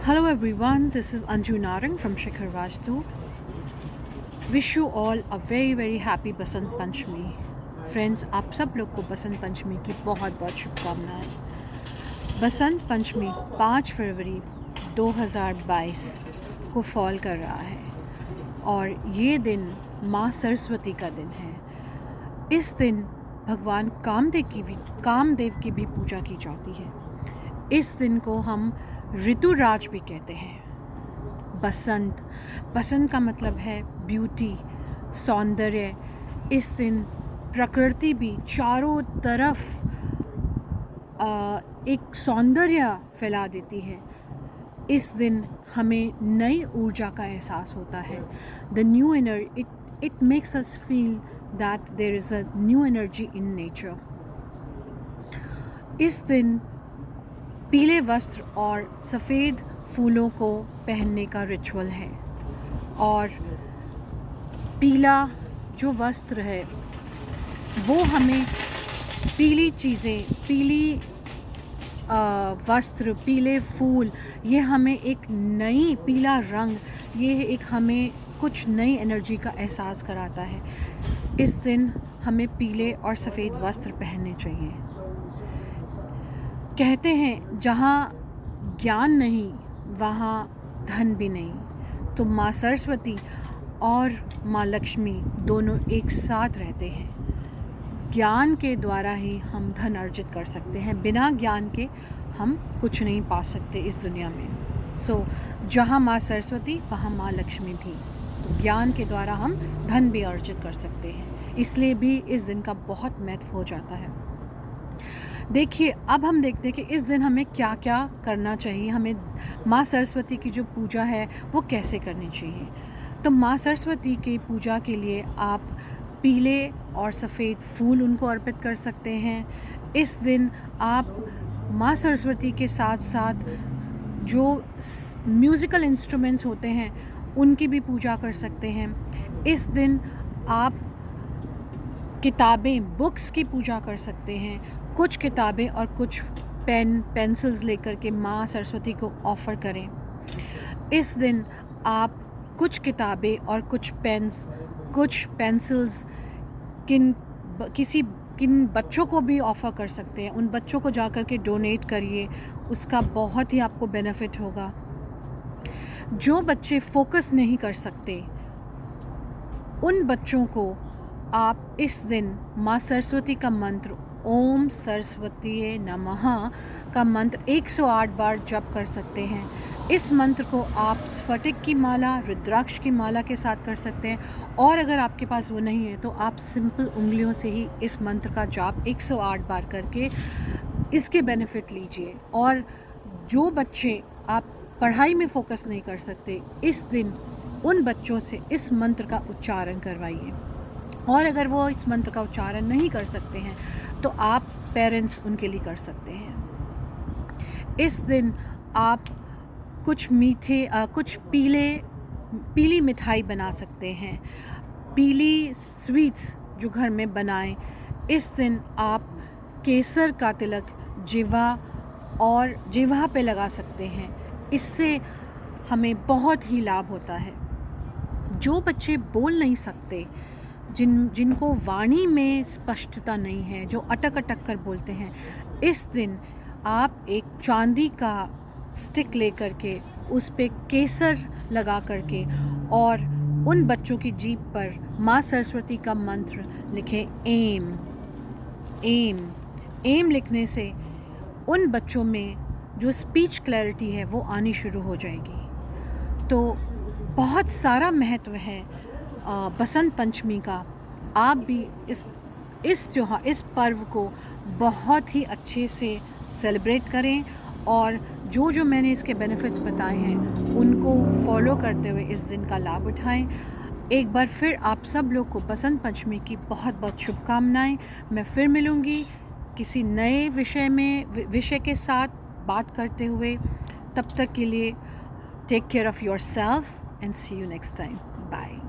Hello everyone, this is Anju Narang from Shikhar Vastu. Wish you all a very happy Basant Panchami. Friends, आप सब लोग को बसंत पंचमी की बहुत बहुत शुभकामनाएं. बसंत पंचमी 5 फरवरी 2022 को फॉल कर रहा है और ये दिन माँ सरस्वती का दिन है. इस दिन भगवान कामदेव की भी पूजा की जाती है. इस दिन को हम ऋतुराज भी कहते हैं. बसंत का मतलब है ब्यूटी, सौंदर्य. इस दिन प्रकृति भी चारों तरफ एक सौंदर्य फैला देती है. इस दिन हमें नई ऊर्जा का एहसास होता है. The new energy, it makes us feel that there is a new energy in nature. इस दिन पीले वस्त्र और सफ़ेद फूलों को पहनने का रिचुअल है और पीला जो वस्त्र है वो हमें पीली चीज़ें, पीली वस्त्र, पीले फूल, ये हमें एक नई, पीला रंग, ये एक हमें कुछ नई एनर्जी का एहसास कराता है. इस दिन हमें पीले और सफ़ेद वस्त्र पहनने चाहिए. कहते हैं जहाँ ज्ञान नहीं वहाँ धन भी नहीं. तो माँ सरस्वती और माँ लक्ष्मी दोनों एक साथ रहते हैं. ज्ञान के द्वारा ही हम धन अर्जित कर सकते हैं. बिना ज्ञान के हम कुछ नहीं पा सकते इस दुनिया में. जहाँ माँ सरस्वती वहाँ माँ लक्ष्मी भी. तो ज्ञान के द्वारा हम धन भी अर्जित कर सकते हैं. इसलिए भी इस दिन का बहुत महत्व हो जाता है. देखिए, अब हम देखते हैं कि इस दिन हमें क्या क्या करना चाहिए. हमें माँ सरस्वती की जो पूजा है वो कैसे करनी चाहिए. तो माँ सरस्वती की पूजा के लिए आप पीले और सफ़ेद फूल उनको अर्पित कर सकते हैं. इस दिन आप माँ सरस्वती के साथ साथ जो म्यूज़िकल इंस्ट्रूमेंट्स होते हैं उनकी भी पूजा कर सकते हैं. इस दिन आप किताबें, बुक्स की पूजा कर सकते हैं. कुछ किताबें और कुछ पेंसिल्स लेकर के माँ सरस्वती को ऑफ़र करें. इस दिन आप कुछ किताबें और कुछ पेंसिल्स किन बच्चों को भी ऑफ़र कर सकते हैं. उन बच्चों को जा कर के डोनेट करिए, उसका बहुत ही आपको बेनिफिट होगा. जो बच्चे फोकस नहीं कर सकते उन बच्चों को आप इस दिन माँ सरस्वती का मंत्र ओम सरस्वती नमः का मंत्र 108 बार जप कर सकते हैं. इस मंत्र को आप स्फटिक की माला, रुद्राक्ष की माला के साथ कर सकते हैं. और अगर आपके पास वो नहीं है तो आप सिंपल उंगलियों से ही इस मंत्र का जाप 108 बार करके इसके बेनिफिट लीजिए. और जो बच्चे आप पढ़ाई में फोकस नहीं कर सकते, इस दिन उन बच्चों से इस मंत्र का उच्चारण करवाइए. और अगर वो इस मंत्र का उच्चारण नहीं कर सकते हैं तो आप पेरेंट्स उनके लिए कर सकते हैं. इस दिन आप कुछ पीली मिठाई बना सकते हैं. पीली स्वीट्स जो घर में बनाएं. इस दिन आप केसर का तिलक जिह्वा पे लगा सकते हैं. इससे हमें बहुत ही लाभ होता है. जो बच्चे बोल नहीं सकते, जिनको वाणी में स्पष्टता नहीं है, जो अटक कर बोलते हैं, इस दिन आप एक चांदी का स्टिक लेकर के उस पे केसर लगा करके और उन बच्चों की जीभ पर माँ सरस्वती का मंत्र लिखें. एम लिखने से उन बच्चों में जो स्पीच क्लैरिटी है वो आनी शुरू हो जाएगी. तो बहुत सारा महत्व है बसंत पंचमी का. आप भी इस पर्व को बहुत ही अच्छे से सेलिब्रेट करें और जो मैंने इसके बेनिफिट्स बताए हैं उनको फॉलो करते हुए इस दिन का लाभ उठाएं. एक बार फिर आप सब लोग को बसंत पंचमी की बहुत बहुत शुभकामनाएं. मैं फिर मिलूँगी किसी नए विषय के साथ बात करते हुए. तब तक के लिए take care of yourself and see you next time. Bye.